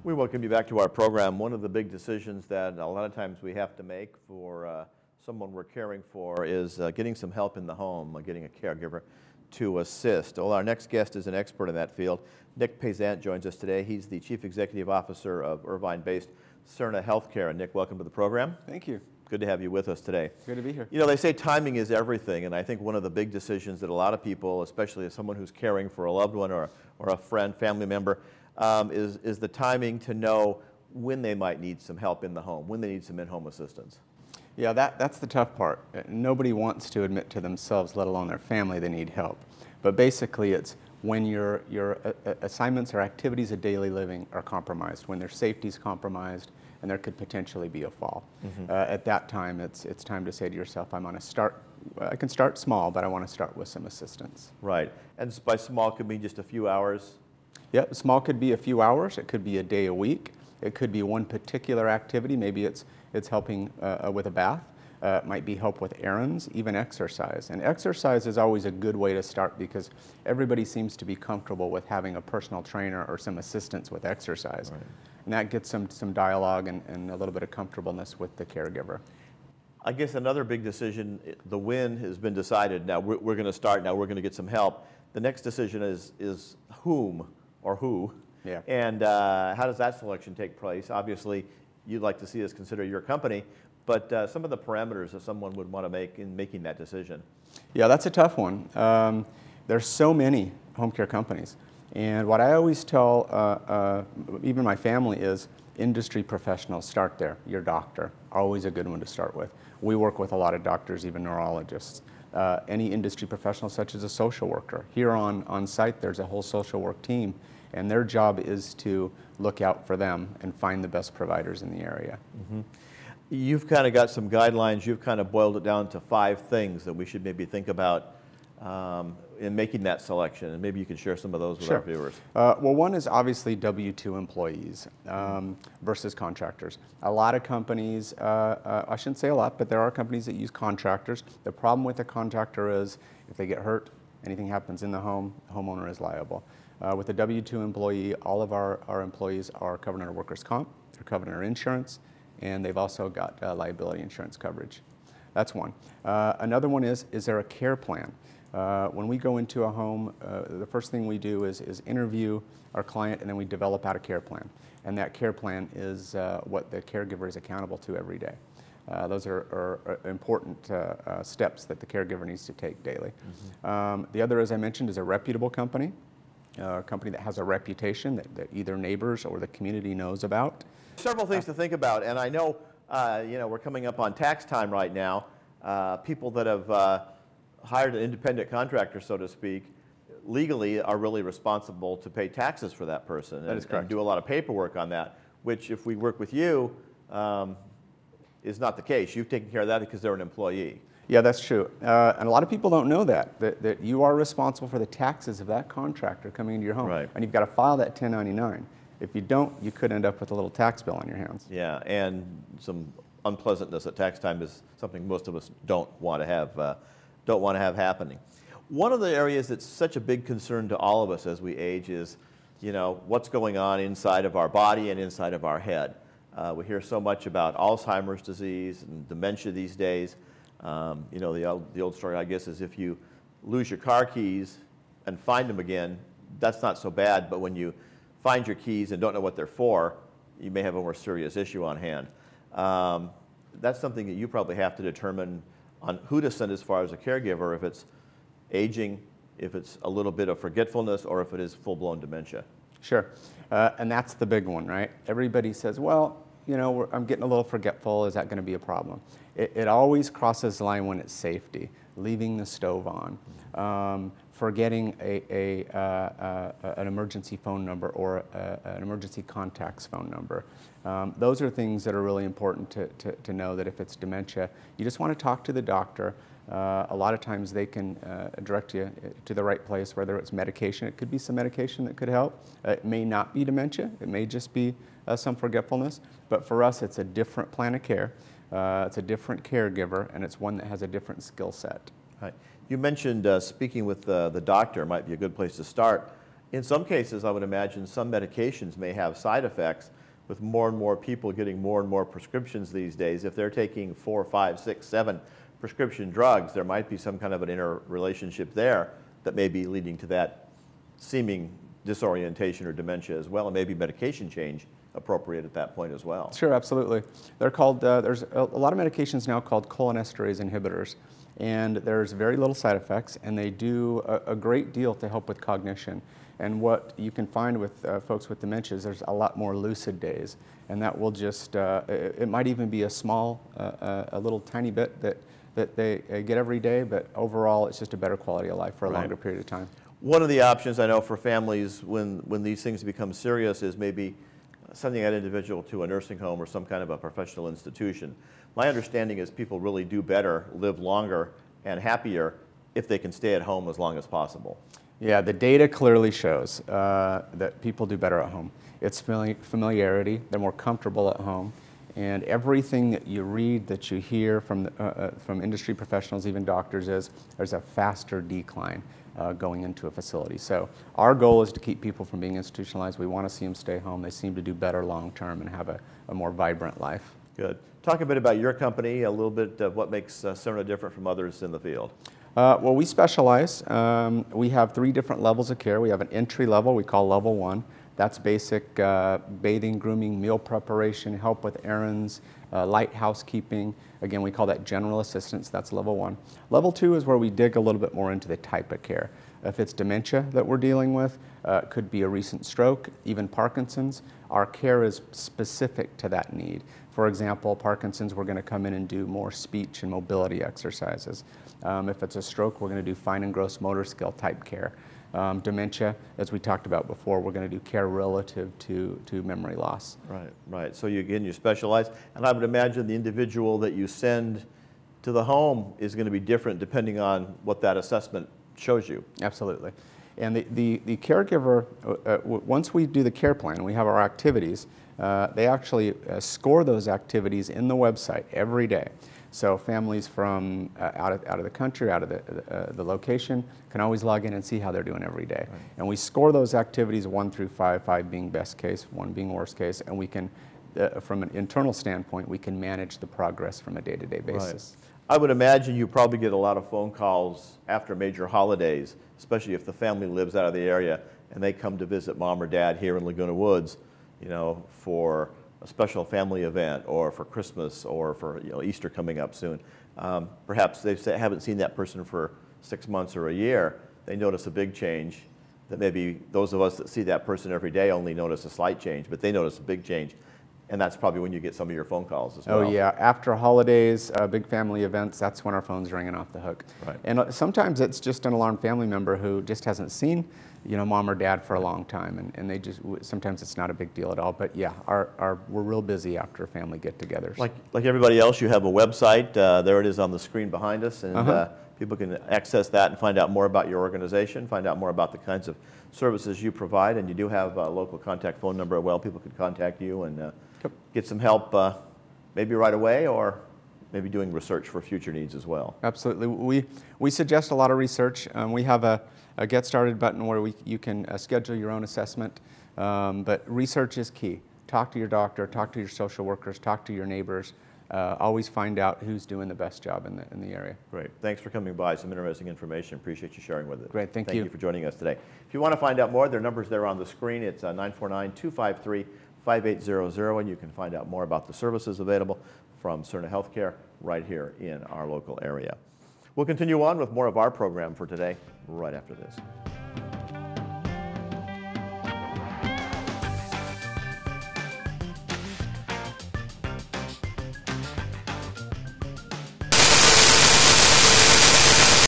We welcome you back to our program. One of the big decisions that a lot of times we have to make for someone we're caring for is getting some help in the home, getting a caregiver to assist. Well, our next guest is an expert in that field. Nick Payzant joins us today. He's the Chief Executive Officer of Irvine-based Cerna Healthcare. And Nick, welcome to the program. Thank you. Good to have you with us today. Good to be here. You know, they say timing is everything, and I think one of the big decisions that a lot of people, especially as someone who's caring for a loved one or a friend, family member, is the timing to know when they might need some help in the home, when they need some in-home assistance. Yeah, that's the tough part. Nobody wants to admit to themselves, let alone their family, they need help. But basically it's when your assignments or activities of daily living are compromised, when their safety is compromised, and there could potentially be a fall. At that time, it's time to say to yourself, I can start small, but I want to start with some assistance. Right. And by small could mean just a few hours? Yeah, small could be a few hours. It could be a day a week. It could be one particular activity. Maybe it's helping with a bath. It might be help with errands, even exercise. And exercise is always a good way to start because everybody seems to be comfortable with having a personal trainer or some assistance with exercise. Right. And that gets some dialogue and a little bit of comfortableness with the caregiver. I guess another big decision, the when has been decided. Now we're going to start, now we're going to get some help. The next decision is whom or who. Yeah. And how does that selection take place? Obviously, you'd like to see us consider your company, but some of the parameters that someone would want to make in making that decision. Yeah, that's a tough one. There's so many home care companies. And what I always tell even my family is industry professionals, start there. Your doctor, always a good one to start with. We work with a lot of doctors, even neurologists. Any industry professional such as a social worker. Here on site there's a whole social work team and their job is to look out for them and find the best providers in the area. Mm-hmm. You've kind of got some guidelines, you've kind of boiled it down to 5 things that we should maybe think about in making that selection, and maybe you can share some of those with our viewers. Well, one is obviously W-2 employees versus contractors. A lot of companies, I shouldn't say a lot, but there are companies that use contractors. The problem with a contractor is if they get hurt, anything happens in the home, the homeowner is liable. With a W-2 employee, all of our employees are covered under workers' comp, they're covered under insurance, and they've also got liability insurance coverage. That's one. Another one is there a care plan? When we go into a home, the first thing we do is interview our client and then we develop out a care plan. And that care plan is what the caregiver is accountable to every day. Those are important steps that the caregiver needs to take daily. Mm-hmm. The other, as I mentioned, is a reputable company. A company that has a reputation that either neighbors or the community knows about. Several things to think about, and I know, you know, we're coming up on tax time right now. People that have hired an independent contractor, so to speak, legally are really responsible to pay taxes for that person. That is correct. And do a lot of paperwork on that, which if we work with you, is not the case. You've taken care of that because they're an employee. Yeah, that's true. And a lot of people don't know that you are responsible for the taxes of that contractor coming into your home. Right. And you've got to file that 1099. If you don't, you could end up with a little tax bill on your hands. Yeah, and some unpleasantness at tax time is something most of us don't want to have happening. One of the areas that's such a big concern to all of us as we age is, you know, what's going on inside of our body and inside of our head. We hear so much about Alzheimer's disease and dementia these days. You know, the old story, I guess, is if you lose your car keys and find them again, that's not so bad, but when you find your keys and don't know what they're for, you may have a more serious issue on hand. That's something that you probably have to determine on who to send as far as a caregiver, if it's aging, if it's a little bit of forgetfulness, or if it is full-blown dementia. Sure, and that's the big one, right? Everybody says, well, you know, I'm getting a little forgetful, is that going to be a problem? It always crosses the line when it's safety, leaving the stove on, forgetting an emergency phone number or an emergency contacts phone number. Those are things that are really important to know, that if it's dementia, you just want to talk to the doctor. A lot of times they can direct you to the right place, whether it's medication. It could be some medication that could help. It may not be dementia. It may just be some forgetfulness. But for us, it's a different plan of care. It's a different caregiver, and it's one that has a different skill set. Right. You mentioned speaking with the doctor might be a good place to start. In some cases, I would imagine some medications may have side effects with more and more people getting more and more prescriptions these days. If they're taking 4, 5, 6, 7 prescription drugs, there might be some kind of an interrelationship there that may be leading to that seeming disorientation or dementia as well, and maybe medication change appropriate at that point as well. Sure, absolutely. They're called, there's a lot of medications now called cholinesterase inhibitors, and there's very little side effects, and they do a great deal to help with cognition. And what you can find with folks with dementia is there's a lot more lucid days, and that will just, it might even be a small, a little tiny bit that they get every day, but overall it's just a better quality of life for a longer period of time. One of the options I know for families when these things become serious is maybe sending that individual to a nursing home or some kind of a professional institution. My understanding is people really do better, live longer and happier if they can stay at home as long as possible. Yeah, the data clearly shows that people do better at home. It's familiarity, they're more comfortable at home, and everything that you read, that you hear from industry professionals, even doctors, is there's a faster decline going into a facility. So our goal is to keep people from being institutionalized. We want to see them stay home. They seem to do better long term and have a more vibrant life. Good. Talk a bit about your company, a little bit of what makes Cerna different from others in the field. Well, we specialize. We have 3 different levels of care. We have an entry level we call level 1. That's basic bathing, grooming, meal preparation, help with errands, light housekeeping. Again, we call that general assistance. That's level 1. Level 2 is where we dig a little bit more into the type of care. If it's dementia that we're dealing with, it could be a recent stroke, even Parkinson's. Our care is specific to that need. For example, Parkinson's, we're going to come in and do more speech and mobility exercises. If it's a stroke, we're going to do fine and gross motor skill type care. Dementia, as we talked about before, we're going to do care relative to memory loss. Right, right. So again, you specialize, and I would imagine the individual that you send to the home is going to be different depending on what that assessment shows you. Absolutely. And the caregiver, once we do the care plan, we have our activities, they actually score those activities in the website every day. So families from out of the country, out of the location, can always log in and see how they're doing every day. Right. And we score those activities 1 through 5, 5 being best case, 1 being worst case, and we can, from an internal standpoint, we can manage the progress from a day-to-day basis. Right. I would imagine you probably get a lot of phone calls after major holidays, especially if the family lives out of the area and they come to visit mom or dad here in Laguna Woods, you know, for a special family event or for Christmas or for Easter coming up soon. Perhaps they haven't seen that person for 6 months or a year. They notice a big change that maybe those of us that see that person every day only notice a slight change, but they notice a big change. And that's probably when you get some of your phone calls as well. Oh yeah, after holidays, big family events, that's when our phone's ringing off the hook. Right. And sometimes it's just an alarmed family member who just hasn't seen, mom or dad for a long time, and they just, sometimes it's not a big deal at all. But yeah, we're real busy after family get-togethers. Like everybody else, you have a website. There it is on the screen behind us, and people can access that and find out more about your organization, find out more about the kinds of services you provide, and you do have a local contact phone number as well. People could contact you and get some help maybe right away, or maybe doing research for future needs as well. Absolutely. We suggest a lot of research. We have a Get Started button where you can schedule your own assessment, but research is key. Talk to your doctor, talk to your social workers, talk to your neighbors. Always find out who's doing the best job in the area. Great. Thanks for coming by. Some interesting information. Appreciate you sharing with it. Great. Thank you. Thank you for joining us today. If you want to find out more, their number's there on the screen. It's 949-253-5800, and you can find out more about the services available from Cerna Healthcare right here in our local area. We'll continue on with more of our program for today right after this.